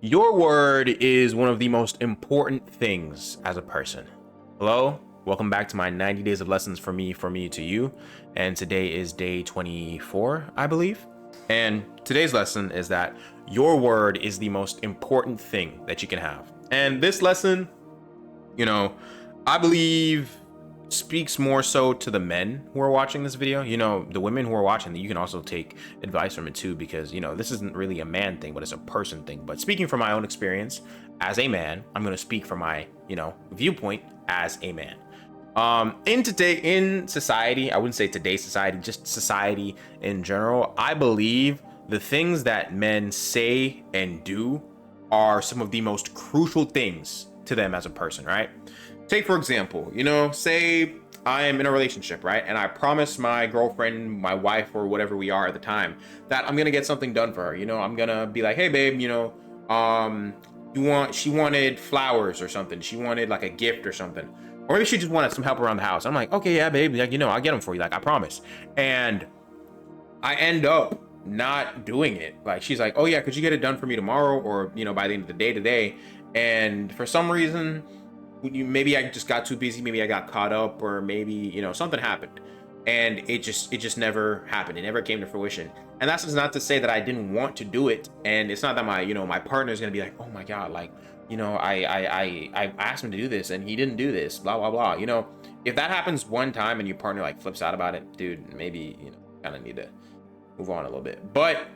Your word is one of the most important things as a person. Hello, welcome back to my 90 days of lessons for me to you. And today is day 24, I believe. And today's lesson is that your word is the most important thing that you can have. And this lesson, you know, I believe speaks more so to the men who are watching this video. The women who are watching, you can also take advice from it too, because this isn't really a man thing, but it's a person thing. But speaking from my own experience as a man, I'm going to speak from my viewpoint as a man. In society, I wouldn't say today's society, just society in general, I believe the things that men say and do are some of the most crucial things to them as a person, right? Take, for example, say I am in a relationship, right? And I promise my girlfriend, my wife, or whatever we are at the time, that I'm gonna get something done for her. I'm gonna be like, hey babe, she wanted flowers or something. She wanted like a gift or something. Or maybe she just wanted some help around the house. I'm like, okay, yeah, babe, like, I'll get them for you, like I promise. And I end up not doing it. Like she's like, oh yeah, could you get it done for me tomorrow, or by the end of the day today? And for some reason, maybe I just got too busy, maybe I got caught up, or maybe something happened, and it just never happened. It never came to fruition. And that's just not to say that I didn't want to do it, and it's not that my partner is gonna be like, oh my god, like I asked him to do this and he didn't do this, blah blah blah. If that happens one time and your partner like flips out about it, dude, maybe kind of need to move on a little bit. But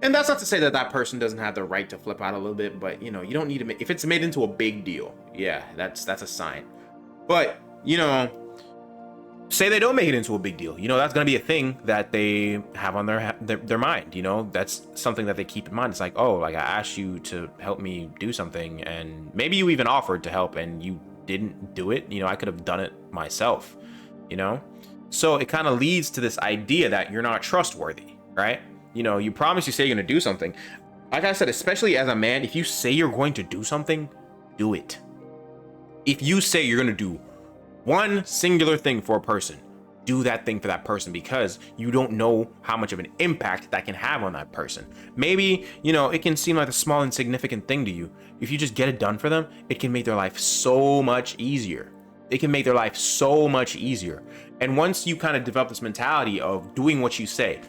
and that's not to say that that person doesn't have the right to flip out a little bit, but you don't need to if it's made into a big deal. Yeah, that's a sign. But say they don't make it into a big deal. That's gonna be a thing that they have on their mind. That's something that they keep in mind. It's like, oh, like I asked you to help me do something, and maybe you even offered to help, and you didn't do it. I could have done it myself. So it kind of leads to this idea that you're not trustworthy, right? You promise, you say you're gonna do something. Like I said, especially as a man, if you say you're going to do something, do it. If you say you're gonna do one singular thing for a person, do that thing for that person, because you don't know how much of an impact that can have on that person. Maybe, it can seem like a small, insignificant thing to you. If you just get it done for them, it can make their life so much easier. It can make their life so much easier. And once you kind of develop this mentality of doing what you say,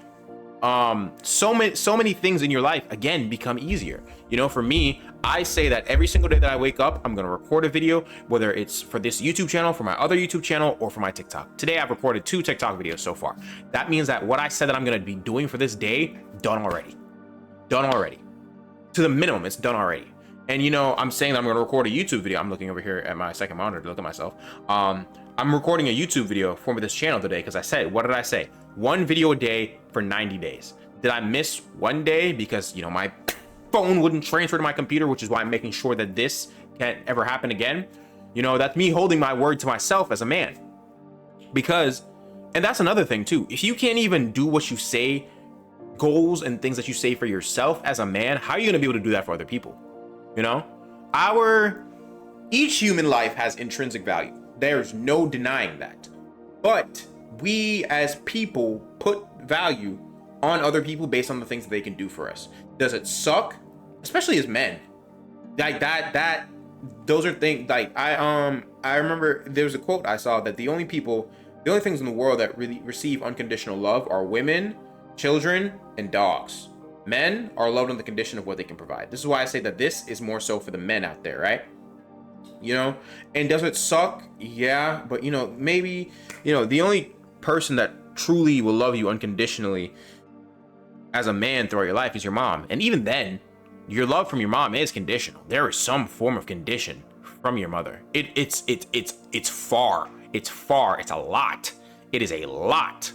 so many things in your life again become easier. For me, I say that every single day that I wake up, I'm going to record a video, whether it's for this YouTube channel, for my other YouTube channel, or for my TikTok. Today I've recorded 2 TikTok videos so far. That means that what I said that I'm going to be doing for this day, done already to the minimum. It's done already. And I'm saying that I'm going to record a YouTube video. I'm looking over here at my second monitor to look at myself. I'm recording a YouTube video for this channel today, because I said, what did I say? 1 video a day for 90 days. Did I miss one day because my phone wouldn't transfer to my computer, which is why I'm making sure that this can't ever happen again? That's me holding my word to myself as a man. Because, and that's another thing too, if you can't even do what you say, goals and things that you say for yourself as a man, how are you going to be able to do that for other people? Each human life has intrinsic value. There's no denying that. But we as people put value on other people based on the things that they can do for us. Does it suck? Especially as men. Like that those are things like I remember there was a quote I saw that the only things in the world that really receive unconditional love are women, children, and dogs. Men are loved on the condition of what they can provide. This is why I say that this is more so for the men out there, right? And does it suck? Yeah, but maybe the only person that truly will love you unconditionally as a man throughout your life is your mom. And even then, your love from your mom is conditional. There is some form of condition from your mother. It's a lot. It is a lot.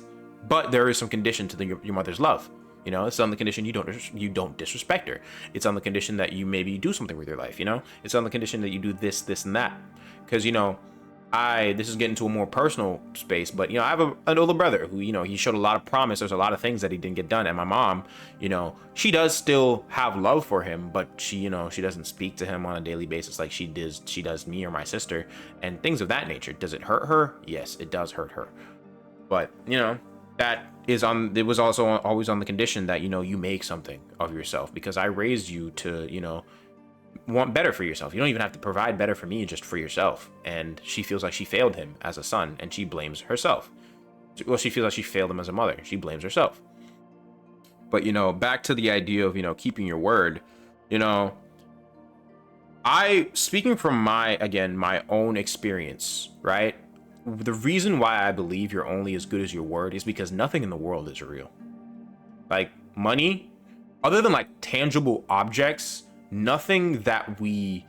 But there is some condition to your mother's love. It's on the condition you don't disrespect her. It's on the condition that you maybe do something with your life. It's on the condition that you do this, and that. Because this is getting to a more personal space, but I have an older brother who he showed a lot of promise. There's a lot of things that he didn't get done, and my mom, she does still have love for him, but she doesn't speak to him on a daily basis like she does me or my sister, and things of that nature. Does it hurt her? Yes, it does hurt her. But it was also always on the condition that, you make something of yourself, because I raised you to, want better for yourself. You don't even have to provide better for me, just for yourself. And she feels like she failed him as a son, and she blames herself. Well, she feels like she failed him as a mother. She blames herself. But, back to the idea of, keeping your word, speaking from my own experience, right? The reason why I believe you're only as good as your word is because nothing in the world is real. Like money, other than like tangible objects, nothing that we,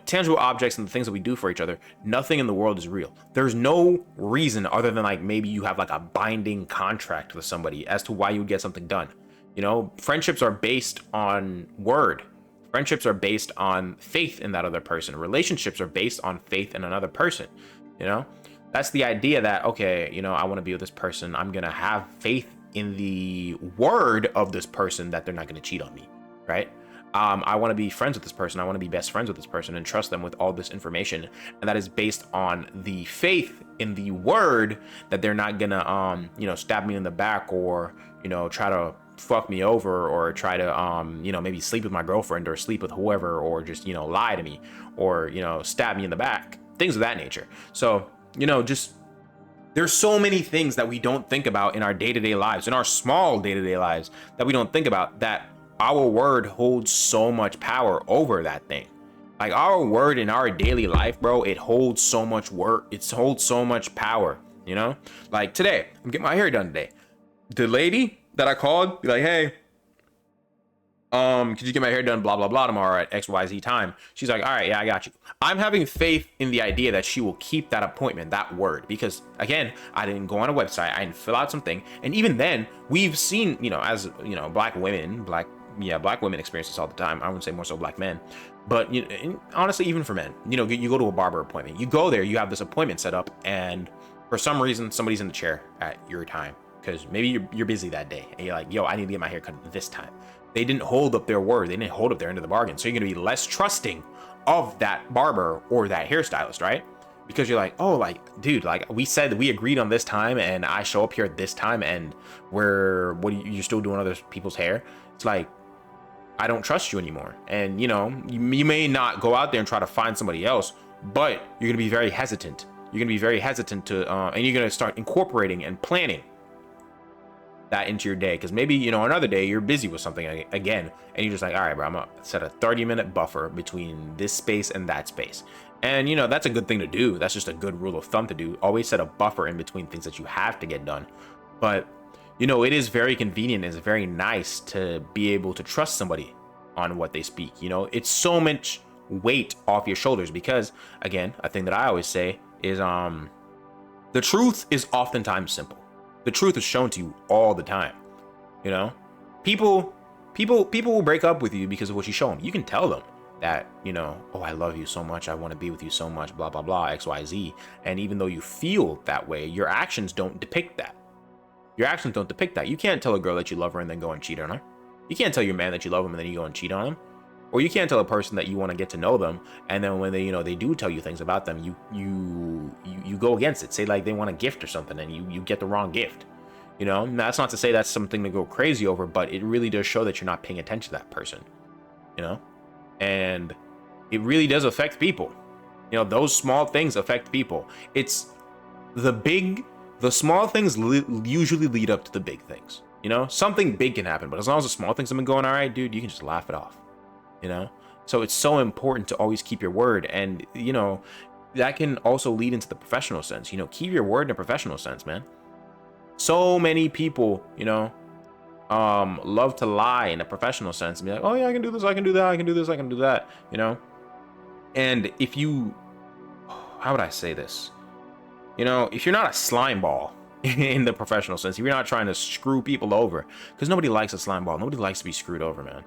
tangible objects and the things that we do for each other, nothing in the world is real. There's no reason other than like maybe you have like a binding contract with somebody as to why you would get something done. Friendships are based on word. Friendships are based on faith in that other person. Relationships are based on faith in another person. That's the idea that, okay, I want to be with this person. I'm going to have faith in the word of this person that they're not going to cheat on me, right? I want to be friends with this person. I want to be best friends with this person and trust them with all this information. And that is based on the faith in the word that they're not going to, stab me in the back or, try to fuck me over or try to, maybe sleep with my girlfriend or sleep with whoever or just, lie to me or, stab me in the back, things of that nature. So, just there's so many things that we don't think about in our day-to-day lives, in our small day-to-day lives that we don't think about, that our word holds so much power over that thing. Like our word in our daily life, bro, it holds so much work. It holds so much power, Like today, I'm getting my hair done today. The lady that I called, be like, hey, could you get my hair done, blah, blah, blah, tomorrow at XYZ time? She's like, all right, yeah, I got you. I'm having faith in the idea that she will keep that appointment, that word, because again, I didn't go on a website, I didn't fill out something. And even then we've seen, as black women experience this all the time. I wouldn't say more so black men, but honestly, even for men, you go to a barber appointment, you go there, you have this appointment set up, and for some reason, somebody's in the chair at your time, because maybe you're busy that day and you're like, yo, I need to get my hair cut this time. They didn't hold up their word. They didn't hold up their end of the bargain. So you're going to be less trusting of that barber or that hairstylist, right? Because you're like, oh, like, dude, like we said, we agreed on this time and I show up here at this time and you're still doing other people's hair. It's like, I don't trust you anymore. And, you may not go out there and try to find somebody else, but you're going to be very hesitant. You're going to be very hesitant to, and you're going to start incorporating and planning that into your day, because maybe another day you're busy with something again and you're just like, all right, bro, I'm gonna set a 30-minute buffer between this space and that space. And that's a good thing to do. That's just a good rule of thumb to do. Always set a buffer in between things that you have to get done. But it is very convenient, it's very nice to be able to trust somebody on what they speak. It's so much weight off your shoulders, because again, a thing that I always say is the truth is oftentimes simple. The truth is shown to you all the time. People will break up with you because of what you show them. You can tell them that, oh, I love you so much, I want to be with you so much, blah, blah, blah, XYZ. And even though you feel that way, your actions don't depict that. Your actions don't depict that. You can't tell a girl that you love her and then go and cheat on her. You can't tell your man that you love him and then you go and cheat on him. Or you can't tell a person that you want to get to know them, and then when they, they do tell you things about them, you go against it. Say like they want a gift or something, and you get the wrong gift. That's not to say that's something to go crazy over, but it really does show that you're not paying attention to that person. And it really does affect people. Those small things affect people. It's the small things usually lead up to the big things. Something big can happen, but as long as the small things have been going all right, dude, you can just laugh it off. So it's so important to always keep your word. And that can also lead into the professional sense. Keep your word in a professional sense, man. So many people love to lie in a professional sense and be like, oh yeah, I can do this, I can do that, I can do this, I can do that, and if you, how would I say this, if you're not a slime ball in the professional sense, if you're not trying to screw people over, because nobody likes a slime ball, nobody likes to be screwed over, man.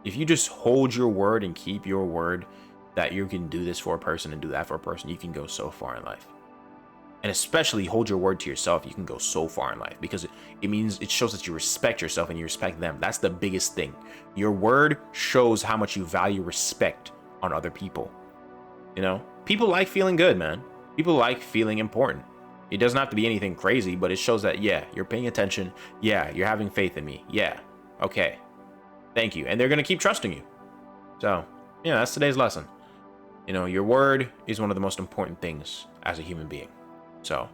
If you just hold your word and keep your word that you can do this for a person and do that for a person, you can go so far in life. And especially hold your word to yourself, you can go so far in life, because it means, it shows that you respect yourself and you respect them. That's the biggest thing. Your word shows how much you value respect on other people. People like feeling good, man. People like feeling important. It doesn't have to be anything crazy, but it shows that, yeah, you're paying attention. Yeah, you're having faith in me. Yeah. Okay. Thank you. And they're going to keep trusting you. So, yeah, that's today's lesson. You know, your word is one of the most important things as a human being. So,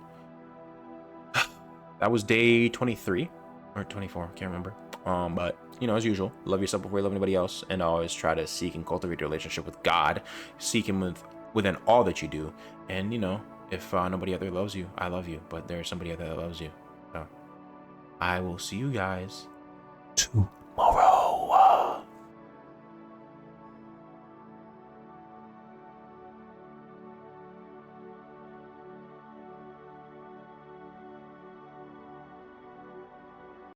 that was day 23 or 24. Can't remember. But, you know, as usual, love yourself before you love anybody else. And always try to seek and cultivate your relationship with God. Seek Him within all that you do. And, you know, if nobody out there loves you, I love you. But there's somebody out there that loves you. So, I will see you guys tomorrow.